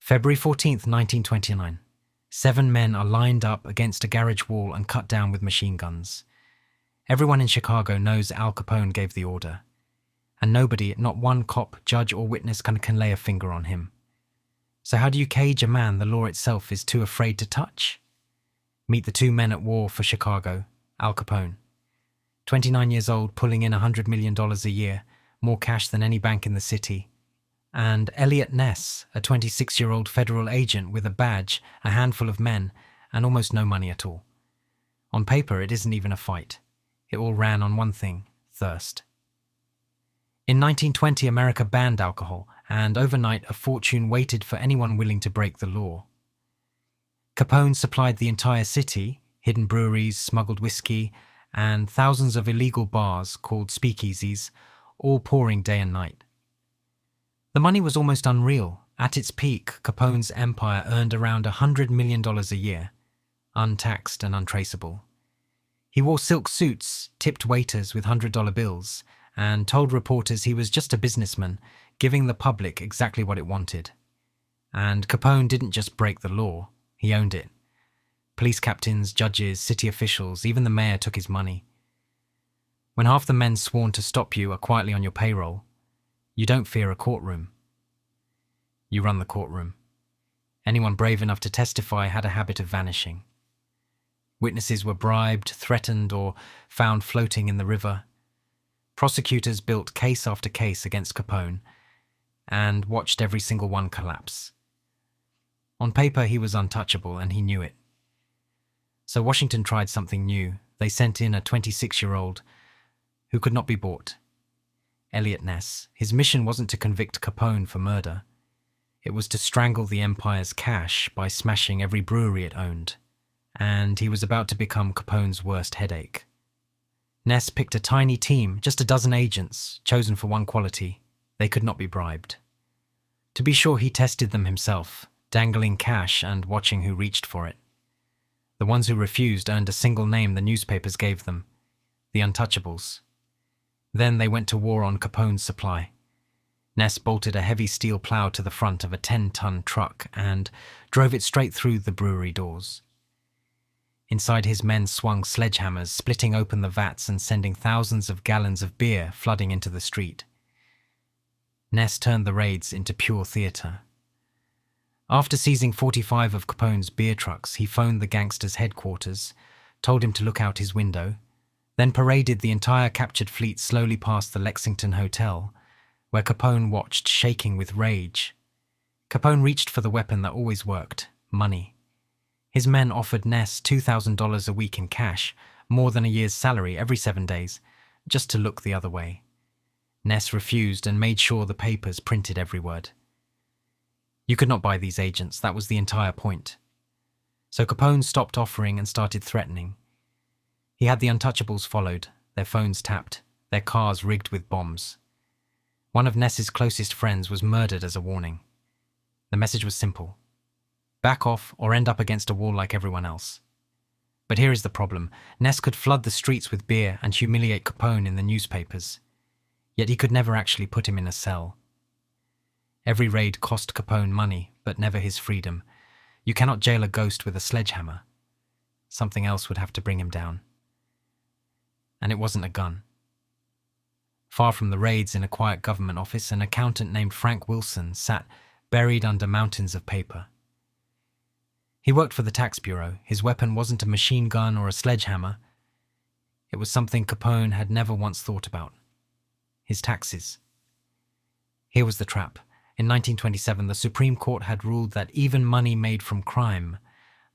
February 14th, 1929. 7 men are lined up against a garage wall and cut down with machine guns. Everyone in Chicago knows Al Capone gave the order. And nobody, not one cop, judge or witness can lay a finger on him. So how do you cage a man the law itself is too afraid to touch? Meet the 2 men at war for Chicago, Al Capone. 29 years old, pulling in $100 million a year, more cash than any bank in the city. And Eliot Ness, a 26-year-old federal agent with a badge, a handful of men, and almost no money at all. On paper, it isn't even a fight. It all ran on one thing: thirst. In 1920, America banned alcohol, and overnight a fortune waited for anyone willing to break the law. Capone supplied the entire city, hidden breweries, smuggled whiskey, and thousands of illegal bars called speakeasies, all pouring day and night. The money was almost unreal. At its peak, Capone's empire earned around $100 million a year, untaxed and untraceable. He wore silk suits, tipped waiters with $100 bills, and told reporters he was just a businessman, giving the public exactly what it wanted. And Capone didn't just break the law, he owned it. Police captains, judges, city officials, even the mayor took his money. When half the men sworn to stop you are quietly on your payroll, you don't fear a courtroom. You run the courtroom. Anyone brave enough to testify had a habit of vanishing. Witnesses were bribed, threatened, or found floating in the river. Prosecutors built case after case against Capone and watched every single one collapse. On paper, he was untouchable, and he knew it. So Washington tried something new. They sent in a 26-year-old who could not be bought. Eliot Ness. His mission wasn't to convict Capone for murder. It was to strangle the empire's cash by smashing every brewery it owned. And he was about to become Capone's worst headache. Ness picked a tiny team, just a dozen agents, chosen for one quality: they could not be bribed. To be sure, he tested them himself, dangling cash and watching who reached for it. The ones who refused earned a single name the newspapers gave them: the Untouchables. Then they went to war on Capone's supply. Ness bolted a heavy steel plow to the front of a 10-ton truck and drove it straight through the brewery doors. Inside, his men swung sledgehammers, splitting open the vats and sending thousands of gallons of beer flooding into the street. Ness turned the raids into pure theater. After seizing 45 of Capone's beer trucks, he phoned the gangster's headquarters, told him to look out his window, then paraded the entire captured fleet slowly past the Lexington Hotel, where Capone watched, shaking with rage. Capone reached for the weapon that always worked: money. His men offered Ness $2,000 a week in cash, more than a year's salary every 7 days, just to look the other way. Ness refused and made sure the papers printed every word. You could not buy these agents, that was the entire point. So Capone stopped offering and started threatening. He had the Untouchables followed, their phones tapped, their cars rigged with bombs. One of Ness's closest friends was murdered as a warning. The message was simple: back off or end up against a wall like everyone else. But here is the problem: Ness could flood the streets with beer and humiliate Capone in the newspapers. Yet he could never actually put him in a cell. Every raid cost Capone money, but never his freedom. You cannot jail a ghost with a sledgehammer. Something else would have to bring him down. And it wasn't a gun. Far from the raids, in a quiet government office, an accountant named Frank Wilson sat buried under mountains of paper. He worked for the tax bureau. His weapon wasn't a machine gun or a sledgehammer. It was something Capone had never once thought about: his taxes. Here was the trap. In 1927, the Supreme Court had ruled that even money made from crime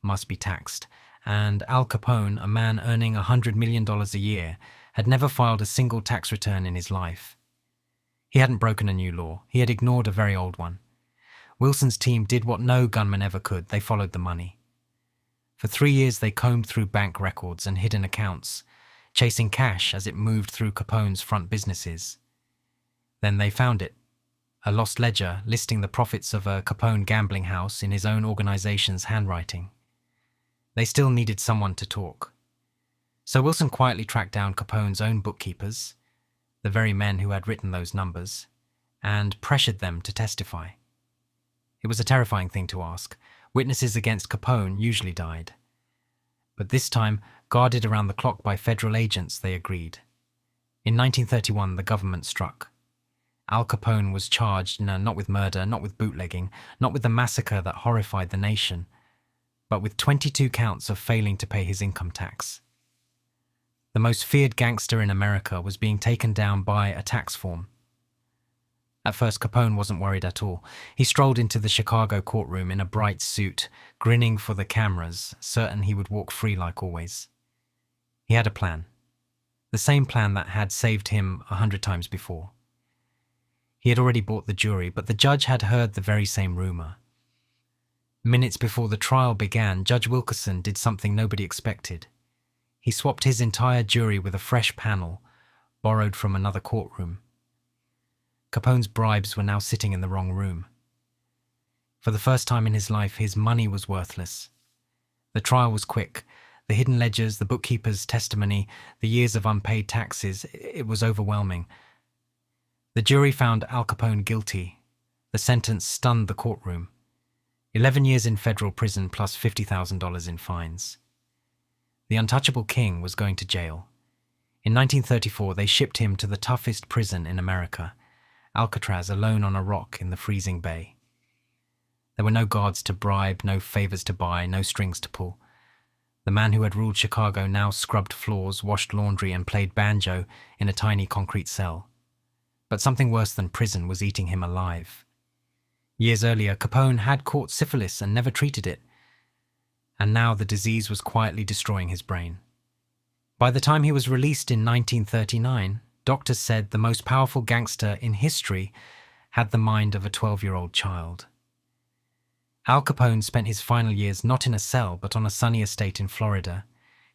must be taxed, and Al Capone, a man earning $100 million a year, had never filed a single tax return in his life. He hadn't broken a new law. He had ignored a very old one. Wilson's team did what no gunman ever could. They followed the money. For 3 years, they combed through bank records and hidden accounts, chasing cash as it moved through Capone's front businesses. Then they found it: a lost ledger listing the profits of a Capone gambling house in his own organization's handwriting. They still needed someone to talk. So Wilson quietly tracked down Capone's own bookkeepers, the very men who had written those numbers, and pressured them to testify. It was a terrifying thing to ask. Witnesses against Capone usually died. But this time, guarded around the clock by federal agents, they agreed. In 1931, the government struck. Al Capone was charged not with murder, not with bootlegging, not with the massacre that horrified the nation, but with 22 counts of failing to pay his income tax. The most feared gangster in America was being taken down by a tax form. At first, Capone wasn't worried at all. He strolled into the Chicago courtroom in a bright suit, grinning for the cameras, certain he would walk free like always. He had a plan. The same plan that had saved him 100 times before. He had already bought the jury, but the judge had heard the very same rumor. Minutes before the trial began, Judge Wilkerson did something nobody expected. He swapped his entire jury with a fresh panel, borrowed from another courtroom. Capone's bribes were now sitting in the wrong room. For the first time in his life, his money was worthless. The trial was quick. The hidden ledgers, the bookkeepers' testimony, the years of unpaid taxes, it was overwhelming. The jury found Al Capone guilty. The sentence stunned the courtroom. 11 years in federal prison plus $50,000 in fines. The untouchable king was going to jail. In 1934, they shipped him to the toughest prison in America, Alcatraz, alone on a rock in the freezing bay. There were no guards to bribe, no favors to buy, no strings to pull. The man who had ruled Chicago now scrubbed floors, washed laundry, and played banjo in a tiny concrete cell. But something worse than prison was eating him alive. Years earlier, Capone had caught syphilis and never treated it. And now the disease was quietly destroying his brain. By the time he was released in 1939, doctors said the most powerful gangster in history had the mind of a 12-year-old child. Al Capone spent his final years not in a cell but on a sunny estate in Florida,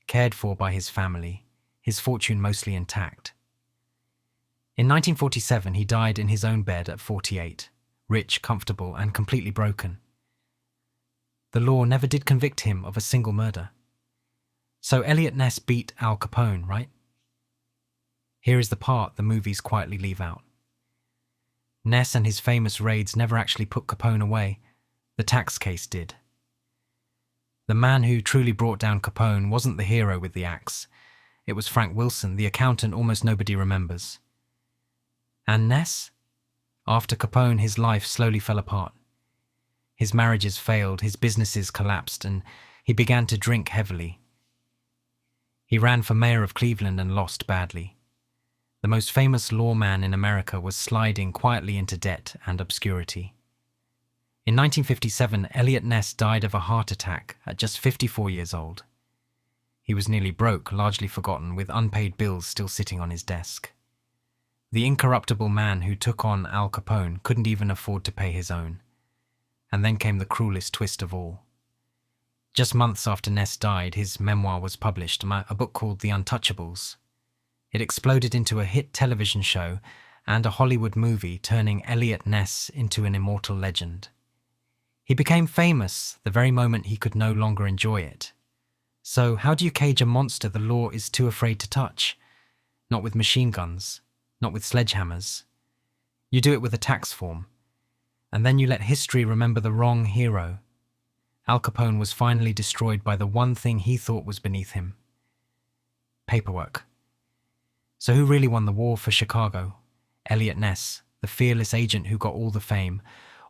cared for by his family, his fortune mostly intact. In 1947, he died in his own bed at 48, rich, comfortable, and completely broken. The law never did convict him of a single murder. So Eliot Ness beat Al Capone, right? Here is the part the movies quietly leave out. Ness and his famous raids never actually put Capone away. The tax case did. The man who truly brought down Capone wasn't the hero with the axe. It was Frank Wilson, the accountant almost nobody remembers. And Ness? After Capone, his life slowly fell apart. His marriages failed, his businesses collapsed, and he began to drink heavily. He ran for mayor of Cleveland and lost badly. The most famous lawman in America was sliding quietly into debt and obscurity. In 1957, Eliot Ness died of a heart attack at just 54 years old. He was nearly broke, largely forgotten, with unpaid bills still sitting on his desk. The incorruptible man who took on Al Capone couldn't even afford to pay his own. And then came the cruelest twist of all. Just months after Ness died, his memoir was published, a book called The Untouchables. It exploded into a hit television show and a Hollywood movie, turning Eliot Ness into an immortal legend. He became famous the very moment he could no longer enjoy it. So how do you cage a monster the law is too afraid to touch? Not with machine guns, not with sledgehammers. You do it with a tax form. And then you let history remember the wrong hero. Al Capone was finally destroyed by the one thing he thought was beneath him. Paperwork. So who really won the war for Chicago? Eliot Ness, the fearless agent who got all the fame,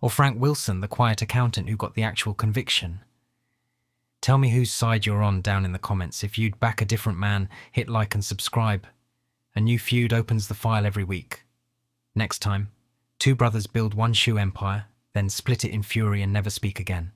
or Frank Wilson, the quiet accountant who got the actual conviction? Tell me whose side you're on down in the comments. If you'd back a different man, hit like and subscribe. A new Feud opens the file every week. Next time, two brothers build one shoe empire, then split it in fury and never speak again.